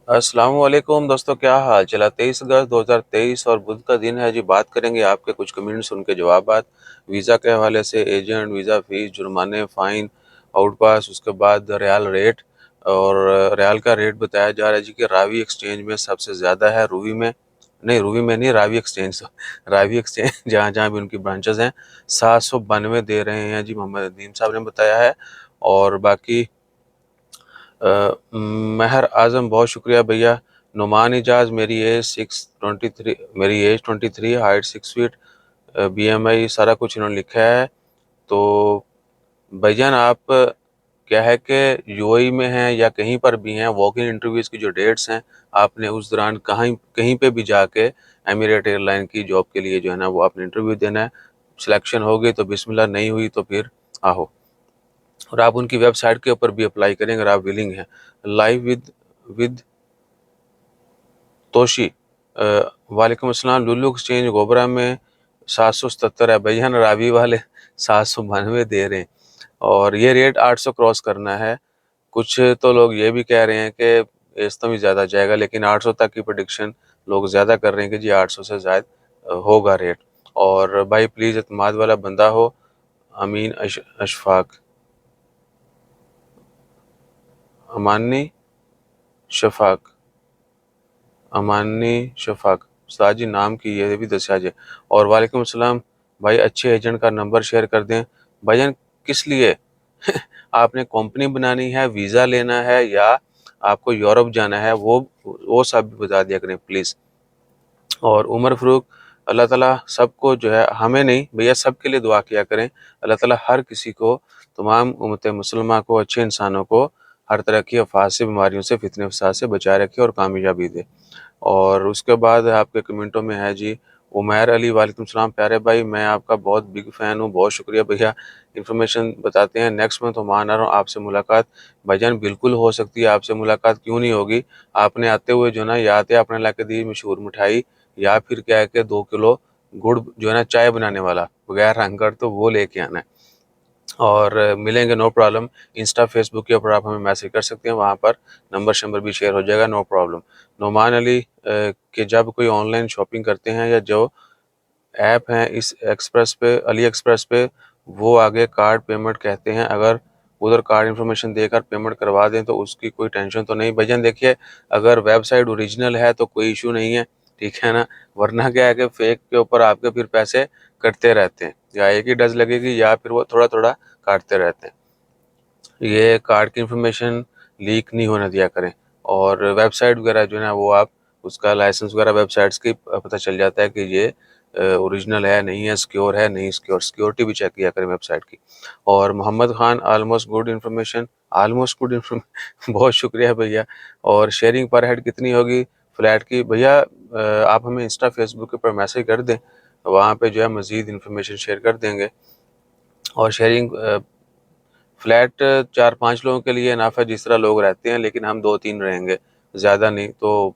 अस्सलाम वालेकुम दोस्तों, क्या हाल चला। 23 अगस्त 2023 और बुध का दिन है जी। बात करेंगे आपके कुछ कमेंट्स, उनके जवाबात वीज़ा के हवाले से, एजेंट, वीज़ा फीस, जुर्माने, फ़ाइन, आउट पास, उसके बाद रियाल रेट। और रियाल का रेट बताया जा रहा है जी कि रावी एक्सचेंज में सबसे ज़्यादा है, रूवी में नहीं, रावी एक्सचेंज रावी एक्सचेंज जहाँ जहाँ भी उनकी ब्रांचेस हैं 792 दे रहे हैं जी, मोहम्मद अदीम साहब ने बताया है। और बाकी महर आज़म, बहुत शुक्रिया भैया। नुमान इजाज़, मेरी एज 23, हाइट 6 फीट, BMI सारा कुछ इन्होंने लिखा है। तो भाईजान, आप क्या है कि यूएई में हैं या कहीं पर भी हैं, वॉक इन इंटरव्यूज़ की जो डेट्स हैं, आपने उस दौरान कहीं पे भी जाके एमिरेट एयरलाइन की जॉब के लिए जो है ना वो आपने इंटरव्यू देना है। सिलेक्शन हो गई तो बिस्मिल्लाह, नहीं हुई तो फिर आहो। और आप उनकी वेबसाइट के ऊपर भी अप्लाई करें अगर आप विलिंग हैं। लाइव विद तोशी, वालेकुम अस्सलाम। लुलु एक्सचेंज गोबरा में 777 है भैया, रावी वाले 792 दे रहे हैं और ये रेट 800 क्रॉस करना है। कुछ तो लोग ये भी कह रहे हैं कि इस तो भी ज़्यादा जाएगा, लेकिन 800 तक की प्रेडिक्शन लोग ज़्यादा कर रहे हैं कि जी 800 से ज़ायद होगा रेट। और भाई प्लीज़ एतमाद वाला बंदा हो। अमीन अशफाक, अमानी शफाक, अमानी शफाक उस्ताद जी, नाम की ये भी दसिया जाए। और वालेकुम अस्सलाम भाई, अच्छे एजेंट का नंबर शेयर कर दें। भाईजान किस लिए आपने कंपनी बनानी है, वीज़ा लेना है, या आपको यूरोप जाना है, वो सब भी बता दिया करें प्लीज़। और उमर फ़ारूक, अल्लाह ताला सबको जो है, हमें नहीं भैया सबके लिए दुआ किया करें। अल्लाह ताला हर किसी को, तमाम उम्मत मुसलमान को, अच्छे इंसानों को हर तरह की आफात से, बीमारियों से, फितने फसाद से बचाए रखे और कामयाबी दे। और उसके बाद आपके कमेंटों में है जी उमैर अली, वालेकुम सलाम प्यारे भाई, मैं आपका बहुत बिग फ़ैन हूँ। बहुत शुक्रिया भैया, इन्फॉर्मेशन बताते हैं। नेक्स्ट मंथ ओमान आ रहा हूँ, आपसे मुलाकात। भाईजान बिल्कुल हो सकती है, आपसे मुलाकात क्यों नहीं होगी। आपने आते हुए जो ना, या तो आपने ला के दी मशहूर मिठाई, या फिर क्या है कि 2 किलो गुड़ जो है ना चाय बनाने वाला बगैर रंग कर, तो वो लेके आना है। और मिलेंगे, नो प्रॉब्लम। इंस्टा फेसबुक के ऊपर आप हमें मैसेज कर सकते हैं, वहाँ पर नंबर शंबर भी शेयर हो जाएगा, नो प्रॉब्लम। नोमान अली, कि जब कोई ऑनलाइन शॉपिंग करते हैं या जो ऐप हैं इस एक्सप्रेस पे, अली एक्सप्रेस पे, वो आगे कार्ड पेमेंट कहते हैं, अगर उधर कार्ड इन्फॉर्मेशन देकर पेमेंट करवा दें तो उसकी कोई टेंशन तो नहीं। भैया देखिए, अगर वेबसाइट ओरिजिनल है तो कोई इशू नहीं है, ठीक है ना। वरना क्या है कि फेक के ऊपर आपके फिर पैसे कटते रहते हैं, या एक ही डज लगेगी या फिर वो थोड़ा थोड़ा काटते रहते हैं। ये कार्ड की इन्फॉर्मेशन लीक नहीं होने दिया करें। और वेबसाइट वगैरह जो है ना, वो आप उसका लाइसेंस वगैरह वेबसाइट्स की पता चल जाता है कि ये ओरिजिनल है नहीं है, सिक्योर है नहीं सिक्योर, सिक्योरिटी भी चेक किया करें वेबसाइट की। और Mohammad Khan, almost good information, almost good information बहुत शुक्रिया भैया। और शेयरिंग पर हेड कितनी होगी फ्लैट की भैया, आप हमें इंस्टा फेसबुक के ऊपर मैसेज कर दें, वहाँ पे जो है मज़ीद इन्फॉर्मेशन शेयर कर देंगे। और शेयरिंग फ्लैट 4-5 लोगों के लिए इनफ है, जिस तरह लोग रहते हैं, लेकिन हम 2-3 रहेंगे, ज़्यादा नहीं, तो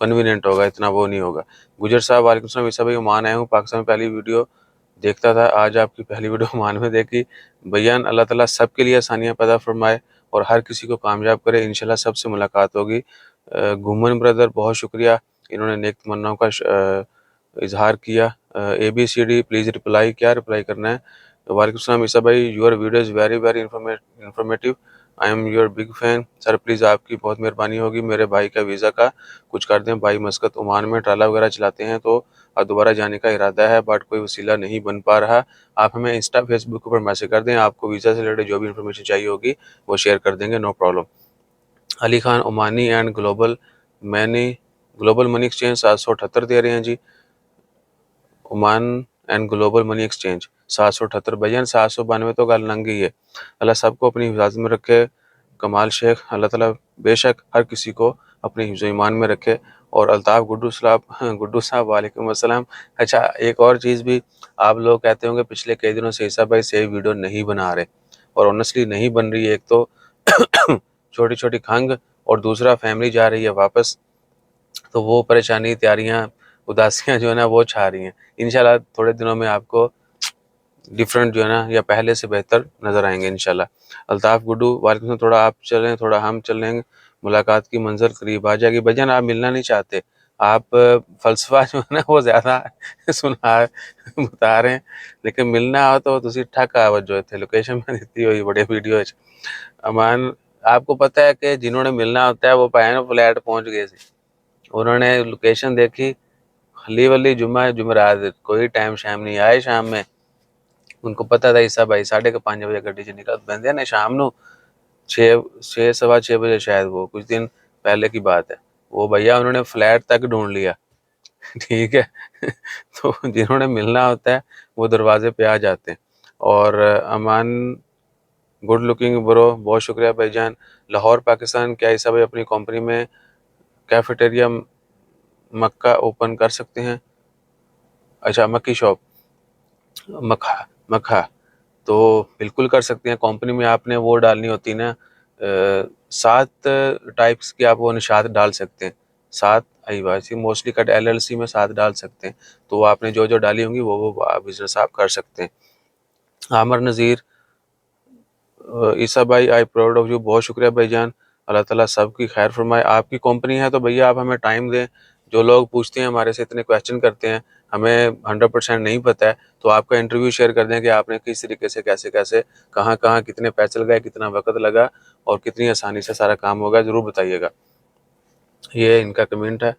कन्वीनियंट होगा, इतना वो नहीं होगा। गुजर साहब, वालेकुम सलाम। ईसा भाई, ओमान आए हूँ, पाकिस्तान में पहली वीडियो देखता था, आज आपकी पहली वीडियो ओमान में देखी। भैया अल्लाह ताला सबके लिए आसानियाँ पैदा फरमाए और हर किसी को कामयाब करे, इंशाल्लाह सबसे मुलाकात होगी। घुमन ब्रदर, बहुत शुक्रिया, इन्होंने नेक तमन्नाओं का इजहार किया। ABCD प्लीज़ रिप्लाई, क्या रिप्लाई करना है। वालेकुम सलाम ईसा भाई, your video is very very informative, I am your big fan. Sir please आपकी बहुत मेहरबानी होगी, मेरे भाई का वीज़ा का कुछ कर दें। भाई मस्कत ओमान में ट्राला वगैरह चलाते हैं, तो अब दोबारा जाने का इरादा है, बट कोई वसीला नहीं बन पा रहा। आप हमें इंस्टा फेसबुक पर मैसेज कर दें, आपको वीज़ा से रिलेटेड जो भी इन्फॉर्मेशन चाहिए होगी वो शेयर कर देंगे, no problem. Ali Khan, Omani and global money exchange 778 दे रहे हैं जी। Oman and global money exchange 778 भैया, 792 तो गल लंघ गई है। अल्लाह सबको अपनी हिफाजत में रखे। कमाल शेख, अल्लाह ताला बेशक हर किसी को अपने हिफ्ज़ ईमान में रखे। और अल्ताफ़ गुड्डू साहब, वालेकुम अस्सलाम। अच्छा, एक और चीज़ भी, आप लोग कहते होंगे पिछले कई दिनों से ईसा भाई सही वीडियो नहीं बना रहे, और ऑनेस्टली नहीं बन रही है। एक तो छोटी छोटी खंघ, और दूसरा फैमिली जा रही है वापस, तो वो परेशानी, तैयारियां, उदासियां जो है ना वो छा रही हैं। इंशाल्लाह थोड़े दिनों में आपको ڈفرینٹ جو ہے نا یا پہلے سے بہتر نظر آئیں گے انشاءاللہ۔ الطاف گڈو وعلیکم السلام، تھوڑا آپ چلیں تھوڑا ہم چلیں گے، ملاقات کی منزل قریب آ جائے گی۔ بھجن آپ ملنا نہیں چاہتے، آپ فلسفہ جو ہے نا وہ زیادہ بتا رہے ہیں، لیکن ملنا ہو تو تسی ٹھک آوت جو تھے لوکیشن میں دیتی ہوئی بڑے ویڈیو۔ امان آپ کو پتہ ہے کہ جنہوں نے ملنا ہوتا ہے وہ پہن فلیٹ پہنچ گئے تھے، انہوں نے لوکیشن دیکھی خلی ولی جمعہ جمعرات، کوئی ٹائم شام نہیں آئے شام میں، ان کو پتہ تھا عیسیٰ بھائی 5:30 بجے گڈی سے نکل بندے نے شام نو 6 بجے شاید، وہ کچھ دن پہلے کی بات ہے، وہ بھیا انہوں نے فلیٹ تک ڈھونڈ لیا ٹھیک ہے تو جنہوں نے ملنا ہوتا ہے وہ دروازے پہ آ جاتے ہیں۔ اور امان گڈ لکنگ برو، بہت شکریہ بھائی جان۔ لاہور پاکستان، کیا عیسیٰ بھائی اپنی کمپنی میں کیفیٹیریا مکہ اوپن کر سکتے ہیں؟ اچھا مکی شاپ، مکھا تو بالکل کر سکتے ہیں۔ کمپنی میں آپ نے وہ ڈالنی ہوتی نا 7 ٹائپس کی، آپ وہ نشات ڈال سکتے ہیں، 7 ایسی موسٹلی کٹ LLC میں 7 ڈال سکتے ہیں، تو وہ آپ نے جو ڈالی ہوں گی وہ بزنس آپ کر سکتے ہیں۔ عامر نذیر، عیسیٰ بھائی آئی پراؤڈ آف یو، بہت شکریہ بھائی جان، اللہ تعالیٰ سب کی خیر فرمائے۔ آپ کی کمپنی ہے تو بھیا آپ ہمیں ٹائم دیں، جو لوگ پوچھتے ہیں ہمارے سے اتنے کویسچن کرتے ہیں، ہمیں 100% نہیں پتہ ہے، تو آپ کا انٹرویو شیئر کر دیں کہ آپ نے کس طریقے سے کیسے کہاں کتنے پیسے لگائے، کتنا وقت لگا اور کتنی آسانی سے سارا کام ہوگا، ضرور بتائیے گا۔ یہ ان کا کمنٹ ہے،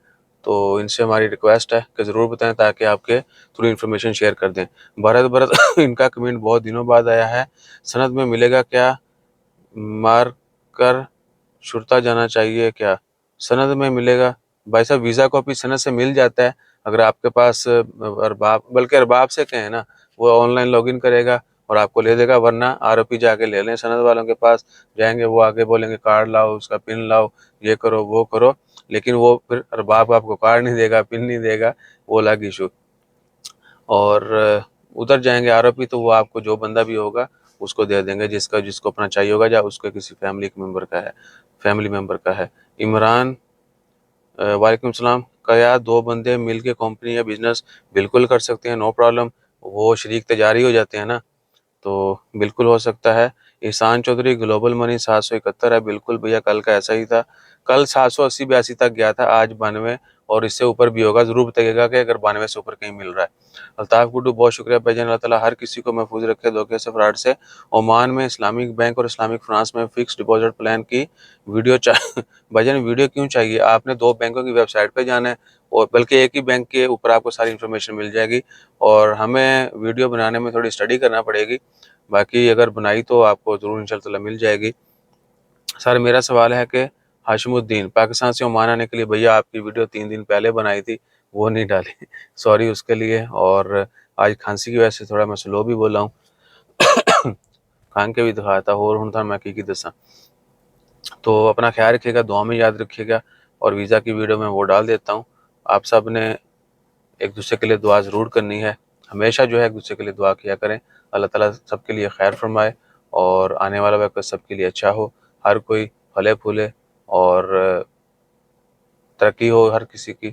تو ان سے ہماری ریکویسٹ ہے کہ ضرور بتائیں تاکہ آپ کے تھوڑی انفارمیشن شیئر کر دیں۔ بھرت ان کا کمنٹ بہت دنوں بعد آیا ہے، سند میں ملے گا کیا؟ مار کر شرطہ جانا چاہیے کیا؟ سند میں ملے گا بھائی صاحب، ویزا کاپی سند سے مل جاتا ہے اگر آپ کے پاس ارباب، بلکہ ارباب سے کہیں نا، وہ آن لائن لاگ ان کرے گا اور آپ کو لے دے گا، ورنہ ROP جا کے لے لیں، سند والوں کے پاس جائیں گے، وہ آگے بولیں گے کارڈ لاؤ، اس کا پن لاؤ، یہ کرو وہ کرو، لیکن وہ پھر ارباب آپ کو کارڈ نہیں دے گا، پن نہیں دے گا، وہ الگ ایشو۔ اور ادھر جائیں گے ROP تو وہ آپ کو جو بندہ بھی ہوگا اس کو دے دیں گے، جس کو اپنا چاہیے ہوگا، یا اس کے کسی فیملی ممبر کا ہے۔ عمران وعلیکم السلام، کیا 2 بندے مل کے کمپنی یا بزنس بالکل کر سکتے ہیں؟ نو پرابلم، وہ شریک تجاری ہو جاتے ہیں نا، تو بالکل ہو سکتا ہے۔ احسان چودھری، گلوبل منی 771 ہے، بالکل بھیا کل کا ایسا ہی تھا، کل 780-82 تک گیا تھا، آج 92 اور اس سے اوپر بھی ہوگا، ضرور بتائیے گا کہ اگر 92 سے اوپر کہیں مل رہا ہے۔ الطاف گڈو، بہت شکریہ بھائی جان، اللہ تعالیٰ ہر کسی کو محفوظ رکھے دھوکے سے، فراڈ سے۔ عمان میں اسلامک بینک اور اسلامک فنانس میں فکس ڈپازٹ پلان کی ویڈیو بھائی جان ویڈیو کیوں چاہیے؟ آپ نے 2 بینکوں کی ویب سائٹ پہ جانا ہے، اور بلکہ ایک ہی بینک کے اوپر آپ کو ساری انفارمیشن مل جائے گی، اور ہمیں ویڈیو بنانے میں تھوڑی اسٹڈی کرنا پڑے گی، باقی اگر بنائی تو آپ کو ضرور انشاءاللہ مل جائے گی۔ سر میرا سوال ہے کہ ہاشم الدین، پاکستان سے عمان آنے کے لیے بھیا آپ کی ویڈیو 3 دن پہلے بنائی تھی، وہ نہیں ڈالی، سوری اس کے لیے، اور آج کھانسی کی وجہ سے تھوڑا میں سلو بھی بولا ہوں، کھان کے بھی دکھایا تھا اور ہوں تھا میں کی دساں، تو اپنا خیال رکھیے گا، دعا میں یاد رکھیے گا، اور ویزا کی ویڈیو میں وہ ڈال دیتا ہوں۔ آپ سب نے ایک دوسرے کے لیے دعا ضرور کرنی ہے، ہمیشہ جو ہے ایک دوسرے کے لیے دعا کیا کریں، اللہ تعالیٰ سب کے لیے خیر فرمائے اور آنے والا وقت سب کے لیے اچھا ہو، ہر کوئی پھلے پھولے اور ترقی ہو ہر کسی کی،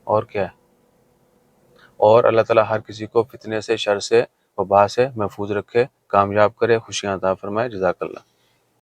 اور کیا ہے، اور اللہ تعالیٰ ہر کسی کو فتنے سے، شر سے، وبا سے محفوظ رکھے، کامیاب کرے، خوشیاں عطا فرمائے، جزاک اللہ۔